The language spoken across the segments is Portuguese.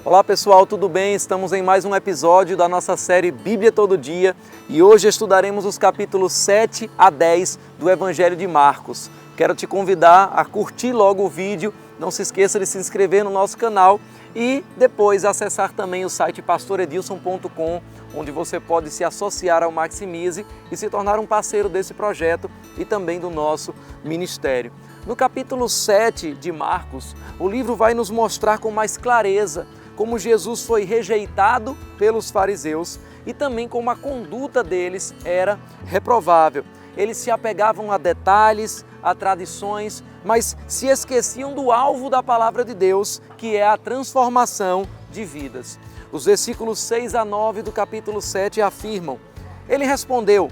Olá pessoal, tudo bem? Estamos em mais um episódio da nossa série Bíblia Todo Dia e hoje estudaremos os capítulos 7 a 10 do Evangelho de Marcos. Quero te convidar a curtir logo o vídeo, não se esqueça de se inscrever no nosso canal e depois acessar também o site pastoredilson.com, onde você pode se associar ao Maximize e se tornar um parceiro desse projeto e também do nosso ministério. No capítulo 7 de Marcos, o livro vai nos mostrar com mais clareza como Jesus foi rejeitado pelos fariseus e também como a conduta deles era reprovável. Eles se apegavam a detalhes, a tradições, mas se esqueciam do alvo da palavra de Deus, que é a transformação de vidas. Os versículos 6 a 9 do capítulo 7 afirmam: Ele respondeu: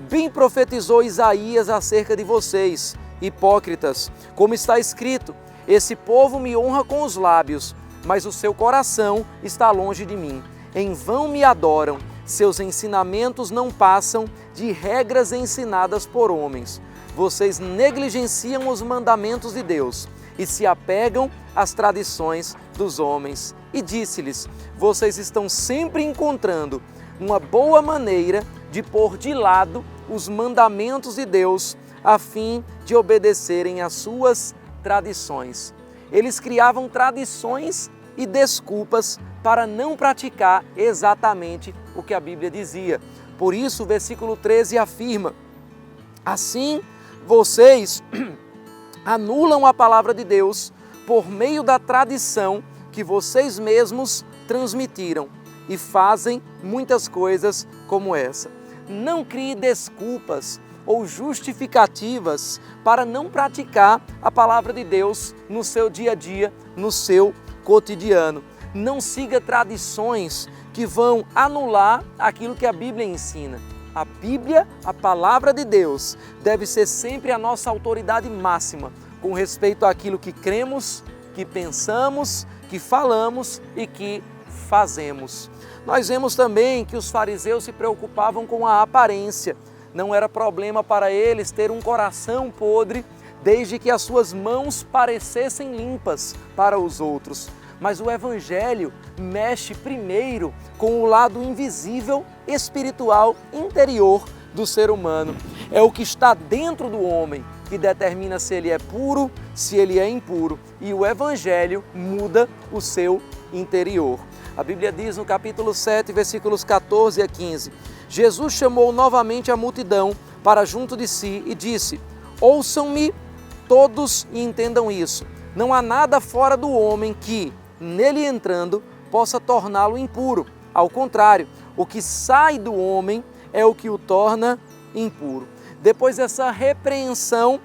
Bem profetizou Isaías acerca de vocês, hipócritas, como está escrito: Esse povo me honra com os lábios, mas o seu coração está longe de mim. Em vão me adoram, seus ensinamentos não passam de regras ensinadas por homens. Vocês negligenciam os mandamentos de Deus e se apegam às tradições dos homens. E disse-lhes: Vocês estão sempre encontrando uma boa maneira de pôr de lado os mandamentos de Deus a fim de obedecerem às suas tradições. Eles criavam tradições e desculpas para não praticar exatamente o que a Bíblia dizia. Por isso, o versículo 13 afirma: Assim, vocês anulam a palavra de Deus por meio da tradição que vocês mesmos transmitiram e fazem muitas coisas como essa. Não crie desculpas ou justificativas para não praticar a palavra de Deus no seu dia a dia, no seu cotidiano. Não siga tradições que vão anular aquilo que a Bíblia ensina. A Bíblia, a palavra de Deus, deve ser sempre a nossa autoridade máxima com respeito àquilo que cremos, que pensamos, que falamos e que fazemos. Nós vemos também que os fariseus se preocupavam com a aparência. Não era problema para eles ter um coração podre, desde que as suas mãos parecessem limpas para os outros. Mas o Evangelho mexe primeiro com o lado invisível, espiritual, interior do ser humano. É o que está dentro do homem que determina se ele é puro, se ele é impuro. E o Evangelho muda o seu interior. A Bíblia diz no capítulo 7, versículos 14 a 15, Jesus chamou novamente a multidão para junto de si e disse: Ouçam-me todos e entendam isso. Não há nada fora do homem que, nele entrando, possa torná-lo impuro. Ao contrário, o que sai do homem é o que o torna impuro. Depois dessa repreensão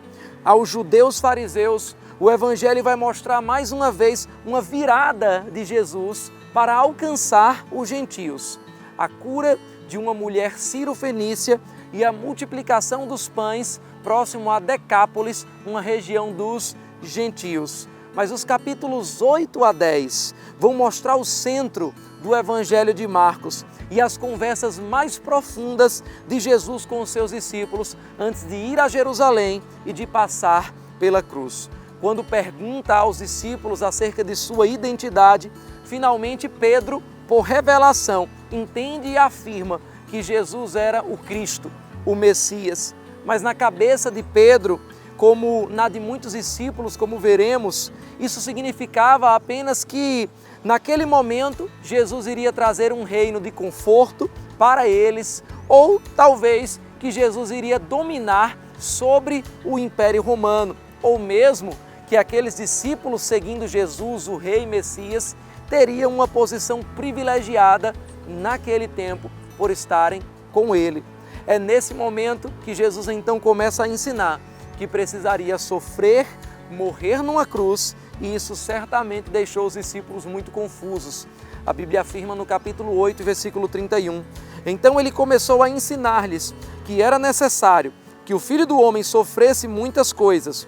aos judeus fariseus, o Evangelho vai mostrar mais uma vez uma virada de Jesus para alcançar os gentios. A cura de uma mulher ciro-fenícia e a multiplicação dos pães próximo a Decápolis, uma região dos gentios. Mas os capítulos 8 a 10 vão mostrar o centro do Evangelho de Marcos e as conversas mais profundas de Jesus com os seus discípulos antes de ir a Jerusalém e de passar pela cruz. Quando pergunta aos discípulos acerca de sua identidade, finalmente Pedro, por revelação, entende e afirma que Jesus era o Cristo, o Messias. Mas na cabeça de Pedro, como na de muitos discípulos, como veremos, isso significava apenas que, naquele momento, Jesus iria trazer um reino de conforto para eles, ou talvez que Jesus iria dominar sobre o Império Romano, ou mesmo que aqueles discípulos seguindo Jesus, o Rei Messias, teriam uma posição privilegiada naquele tempo por estarem com ele. É nesse momento que Jesus então começa a ensinar que precisaria sofrer, morrer numa cruz, e isso certamente deixou os discípulos muito confusos. A Bíblia afirma no capítulo 8, versículo 31. Então ele começou a ensinar-lhes que era necessário que o Filho do Homem sofresse muitas coisas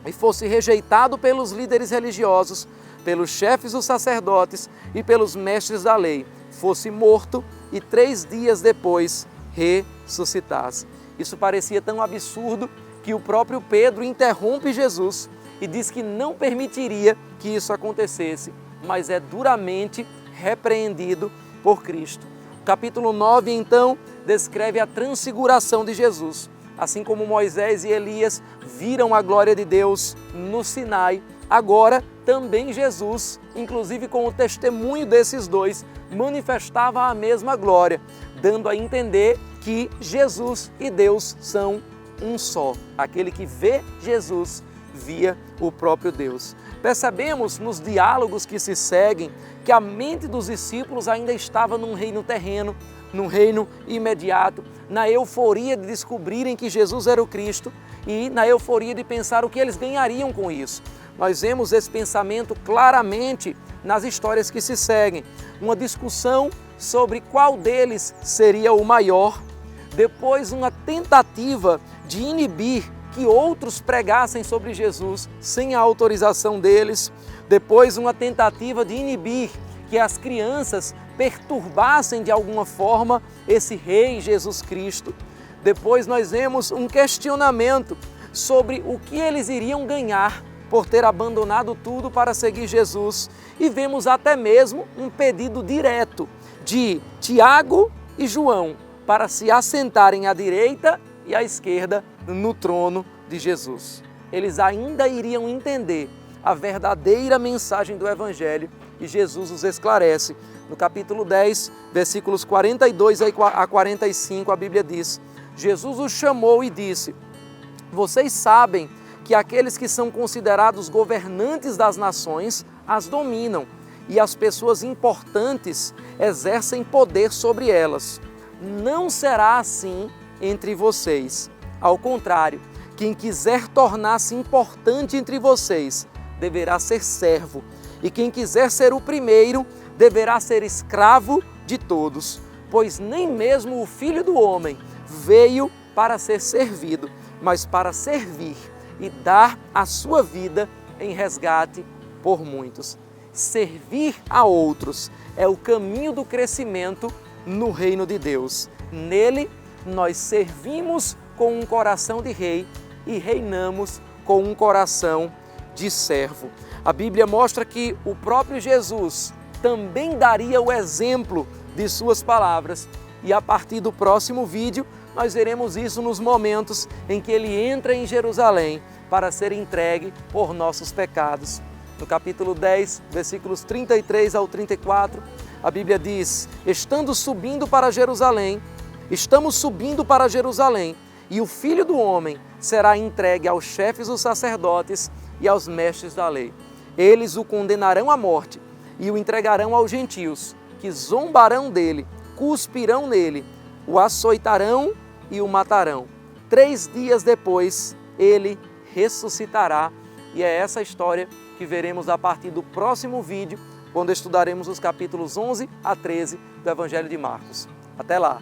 e fosse rejeitado pelos líderes religiosos, pelos chefes dos sacerdotes e pelos mestres da lei, fosse morto e 3 dias depois ressuscitasse. Isso parecia tão absurdo que o próprio Pedro interrompe Jesus e diz que não permitiria que isso acontecesse. mas é duramente repreendido por Cristo. O capítulo 9, então, descreve a transfiguração de Jesus. Assim como Moisés e Elias viram a glória de Deus no Sinai, agora também Jesus, inclusive com o testemunho desses dois, manifestava a mesma glória, dando a entender que Jesus e Deus são um só. Aquele que vê Jesus, via o próprio Deus. Percebemos nos diálogos que se seguem que a mente dos discípulos ainda estava num reino terreno, num reino imediato, na euforia de descobrirem que Jesus era o Cristo e na euforia de pensar o que eles ganhariam com isso. Nós vemos esse pensamento claramente nas histórias que se seguem. Uma discussão sobre qual deles seria o maior, depois uma tentativa de inibir que outros pregassem sobre Jesus sem a autorização deles, depois uma tentativa de inibir que as crianças perturbassem de alguma forma esse rei Jesus Cristo. Depois nós vemos um questionamento sobre o que eles iriam ganhar por ter abandonado tudo para seguir Jesus. E vemos até mesmo um pedido direto de Tiago e João para se assentarem à direita e à esquerda no trono de Jesus. Eles ainda iriam entender a verdadeira mensagem do Evangelho e Jesus os esclarece. No capítulo 10, versículos 42 a 45, a Bíblia diz: Jesus os chamou e disse: vocês sabem que aqueles que são considerados governantes das nações as dominam e as pessoas importantes exercem poder sobre elas. Não será assim entre vocês. Ao contrário, quem quiser tornar-se importante entre vocês deverá ser servo, e quem quiser ser o primeiro deverá ser escravo de todos, pois nem mesmo o Filho do Homem veio para ser servido, mas para servir e dar a sua vida em resgate por muitos. Servir a outros é o caminho do crescimento no reino de Deus. Nele, nós servimos com um coração de rei e reinamos com um coração de servo. A Bíblia mostra que o próprio Jesus também daria o exemplo de suas palavras, e a partir do próximo vídeo nós veremos isso nos momentos em que ele entra em Jerusalém para ser entregue por nossos pecados. No capítulo 10, versículos 33 ao 34, a Bíblia diz: estamos subindo para Jerusalém, e o Filho do Homem será entregue aos chefes dos sacerdotes e aos mestres da lei. Eles o condenarão à morte e o entregarão aos gentios, que zombarão dele, cuspirão nele, o açoitarão e o matarão. 3 dias depois, ele ressuscitará. E é essa história que veremos a partir do próximo vídeo, quando estudaremos os capítulos 11 a 13 do Evangelho de Marcos. Até lá!